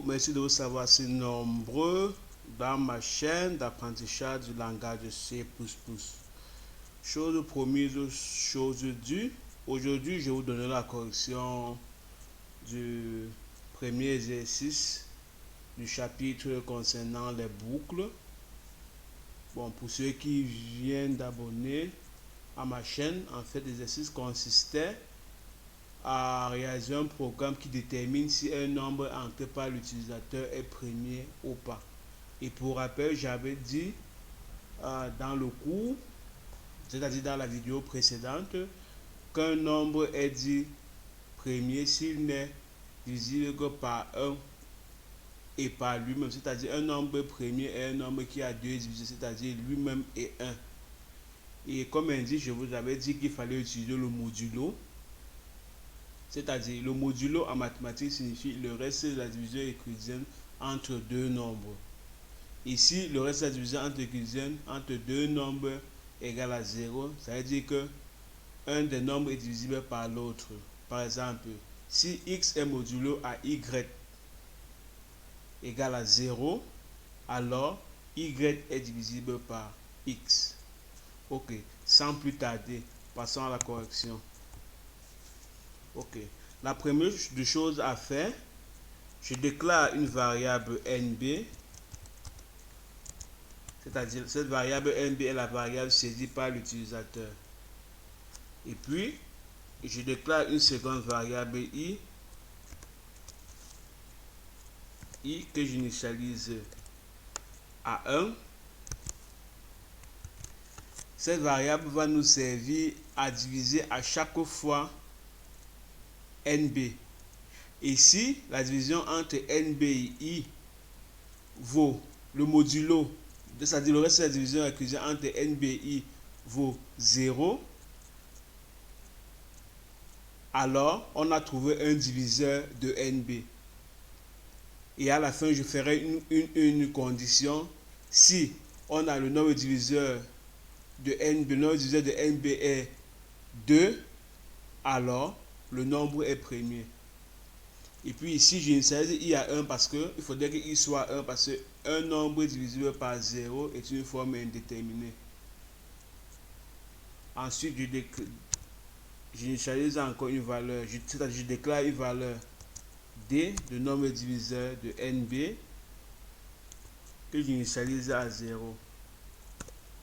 merci de recevoir si nombreux dans ma chaîne d'apprentissage du langage C++. Chose promise, chose due. Aujourd'hui, je vous donnerai la correction du premier exercice du chapitre concernant les boucles. Bon, pour ceux qui viennent d'abonner à ma chaîne, en fait, l'exercice consistait à réaliser un programme qui détermine si un nombre entré par l'utilisateur est premier ou pas. Et pour rappel, j'avais dit dans le cours, c'est-à-dire dans la vidéo précédente, qu'un nombre est dit premier s'il n'est divisible que par 1 et par lui-même, c'est-à-dire un nombre premier est un nombre qui a deux divisés, c'est-à-dire lui-même et 1. Et comme indiqué, je vous avais dit qu'il fallait utiliser le modulo. C'est-à-dire, le modulo en mathématiques signifie le reste de la division euclidienne entre deux nombres. Ici, le reste de la division euclidienne entre deux nombres égale à 0. Ça veut dire que un des nombres est divisible par l'autre. Par exemple, si x est modulo à y égale à 0, alors y est divisible par x. Ok, sans plus tarder, passons à la correction. Ok, la première des choses à faire, je déclare une variable NB, c'est-à-dire cette variable NB est la variable saisie par l'utilisateur. Et puis, je déclare une seconde variable I que j'initialise à 1. Cette variable va nous servir à diviser à chaque fois NB. Ici, la division entre NB et I vaut le modulo, c'est-à-dire le reste de la division euclidienne entre NB et I vaut 0. Alors, on a trouvé un diviseur de NB. Et à la fin, je ferai une condition. Si on a le nombre diviseur de NB, le nombre diviseur de NB est 2, alors le nombre est premier. Et puis ici, j'initialise I à 1 parce qu'il faudrait que I soit 1 parce qu'un nombre divisible par 0 est une forme indéterminée. Ensuite, j'initialise encore une valeur, c'est-à-dire je déclare une valeur D de nombre diviseur de NB que j'initialise à 0.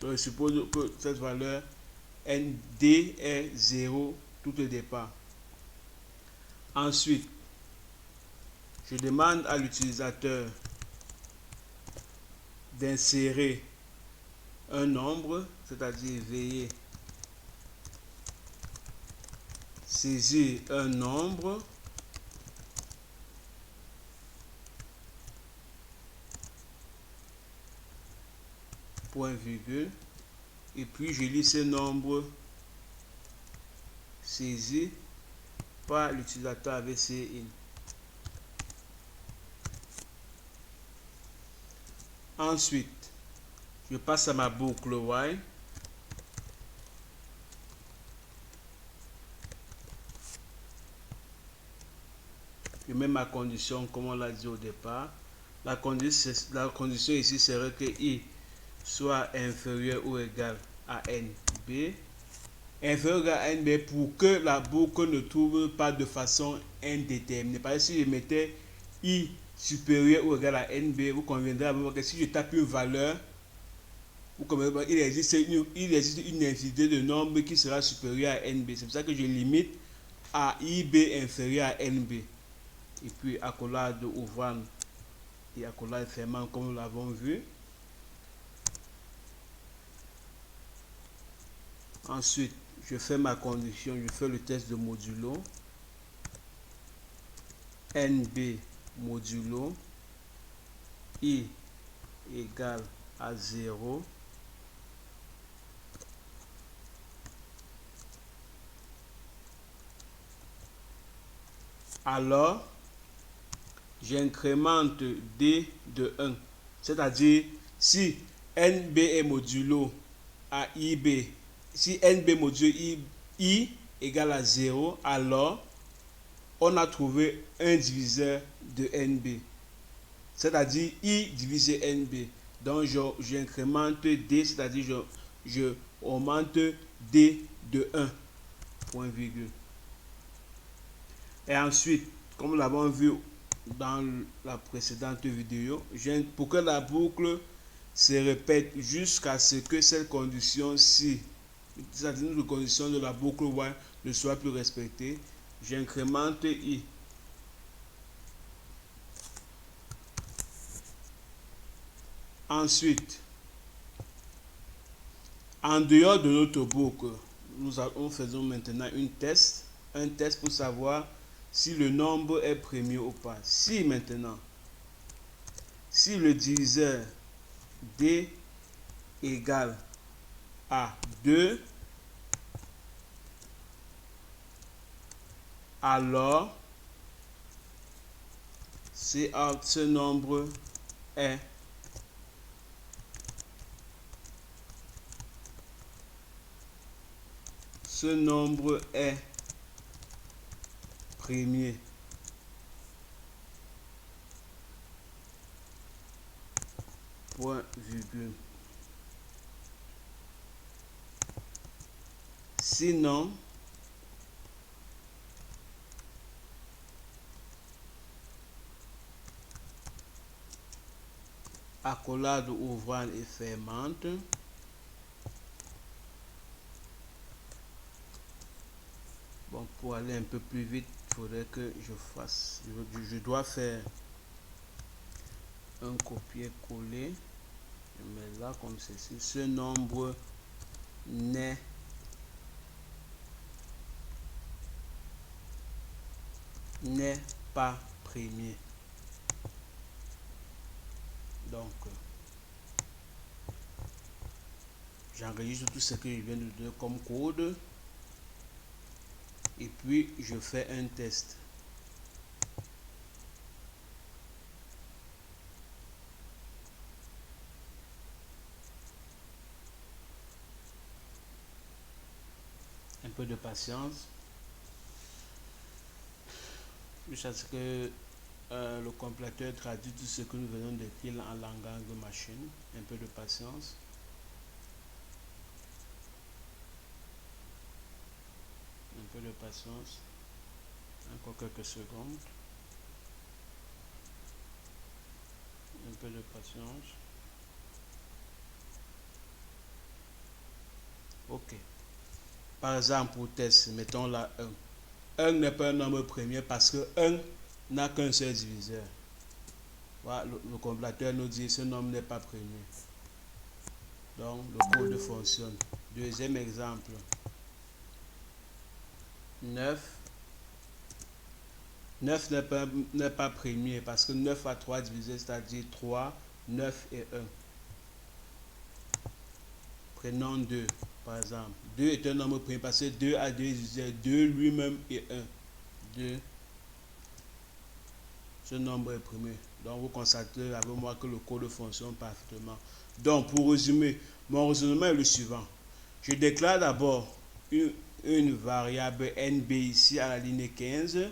Donc, je suppose que cette valeur ND est 0 tout au départ. Ensuite, je demande à l'utilisateur d'insérer un nombre, c'est-à-dire veuillez saisir un nombre point virgule, et puis je lis ce nombre saisi par l'utilisateur avec CIN. Ensuite, je passe à ma boucle while. Je mets ma condition comme on l'a dit au départ. La condition ici serait que I soit inférieur ou égal à NB. Inférieur ou égal à NB pour que la boucle ne tourne pas de façon indéterminée. Par exemple, si je mettais I supérieur ou égal à NB, vous conviendrez avec moi que si je tape une valeur, il existe une infinité de nombres qui sera supérieur à NB. C'est pour ça que je limite à IB inférieur à NB. Et puis accolade ouvrant et accolade fermant comme nous l'avons vu. Ensuite, je fais ma condition, je fais le test de modulo. NB modulo I égale à 0. Alors, j'incrémente D de 1. C'est-à-dire, si NB est modulo à IB, si NB modulo I égale à 0, alors on a trouvé un diviseur de NB. c'est-à-dire I divisé NB. Donc j'incrémente D, c'est-à-dire je augmente D de 1, point virgule. Et ensuite, comme nous l'avons vu dans la précédente vidéo, pour que la boucle se répète jusqu'à ce que cette condition-ci, c'est-à-dire une condition de la boucle while, ne soit plus respectée, j'incrémente I. Ensuite, en dehors de notre boucle, nous faisons maintenant un test pour savoir si le nombre est premier ou pas. Si maintenant, si le diviseur D égale à 2, alors ce nombre est premier. Point virgule. Sinon, accolade ouvrant et fermante. Bon, pour aller un peu plus vite, il faudrait que je dois faire un copier-coller. Je mets là comme ceci. Ce nombre n'est pas premier. Donc, j'enregistre tout ce que je viens de donner comme code. Et puis, je fais un test. Un peu de patience. Jusqu'à ce que le compilateur traduit tout ce que nous venons d'écrire en langage de machine. Un peu de patience. Un peu de patience. Encore quelques secondes. Un peu de patience. Ok. Par exemple, pour test, mettons là 1. 1 n'est pas un nombre premier parce que 1 n'a qu'un seul diviseur. Voilà, le compilateur nous dit que ce nombre n'est pas premier. Donc, le code fonctionne. Deuxième exemple. 9. 9 n'est pas premier parce que 9 a 3 diviseurs, c'est-à-dire 3, 9 et 1. Prenons 2, par exemple. 2 est un nombre premier parce que 2 a 2 diviseurs, 2 lui-même et 1. 2. Ce nombre est premier. Donc, vous constatez avec moi que le code fonctionne parfaitement. Donc, pour résumer, mon raisonnement est le suivant. Je déclare d'abord une variable NB ici à la ligne 15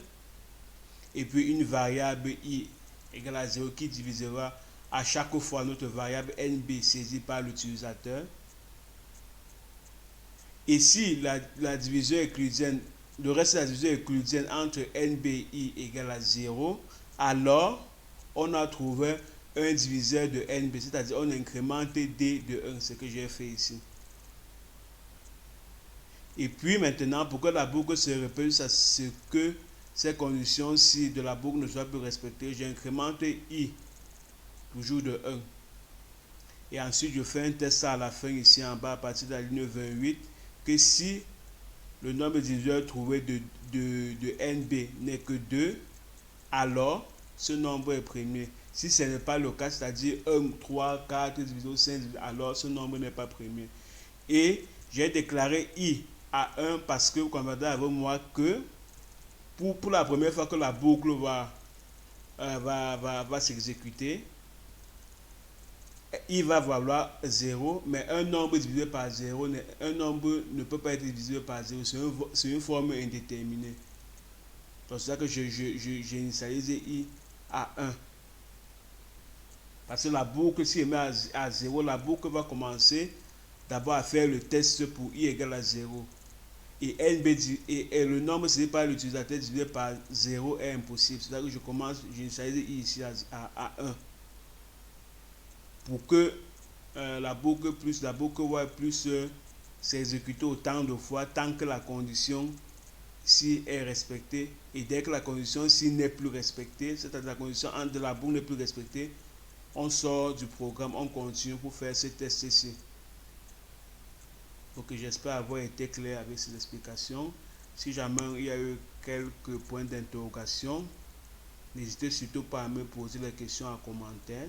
et puis une variable I égale à 0 qui divisera à chaque fois notre variable NB saisie par l'utilisateur. Et si la division euclidienne, le reste de la division euclidienne entre NB et I égale à 0, alors on a trouvé un diviseur de NB, c'est-à-dire on incrémente D de 1, ce que j'ai fait ici. Et puis maintenant, pour que la boucle se répète, c'est ce que ces conditions-ci de la boucle ne soient plus respectées, j'incrémente I, toujours de 1. Et ensuite, je fais un test à la fin ici en bas à partir de la ligne 28, que si le nombre de diviseurs trouvé de NB n'est que 2, alors ce nombre est premier. Si ce n'est pas le cas, c'est-à-dire 1, 3, 4 divisé 5, alors ce nombre n'est pas premier. Et j'ai déclaré I à 1 parce que vous comprenez avec moi que pour la première fois que la boucle va s'exécuter, I va valoir 0, mais un nombre divisé par 0, un nombre ne peut pas être divisé par 0, c'est une forme indéterminée. Donc c'est ça que j'ai initialisé I à 1. Parce que la boucle, si je mets à 0, la boucle va commencer d'abord à faire le test pour i égale à 0. Et, et le nombre c'est par l'utilisateur divisé par 0 est impossible. C'est-à-dire que je commence, j'initialise i ici à 1. Pour que la boucle while plus s'exécute autant de fois tant que la condition si est respectée. Et dès que la condition si n'est plus respectée, c'est-à-dire la condition entre la boucle n'est plus respectée, on sort du programme, on continue pour faire ce test ici. Donc j'espère avoir été clair avec ces explications. Si jamais il y a eu quelques points d'interrogation, n'hésitez surtout pas à me poser les questions en commentaire.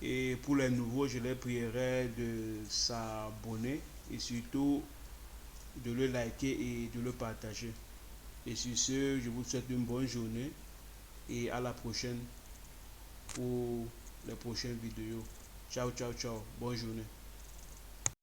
Et pour les nouveaux, je les prierai de s'abonner et surtout de le liker et de le partager. Et sur ce, je vous souhaite une bonne journée et à la prochaine pour les prochaines vidéos. Ciao, ciao, ciao. Bonne journée.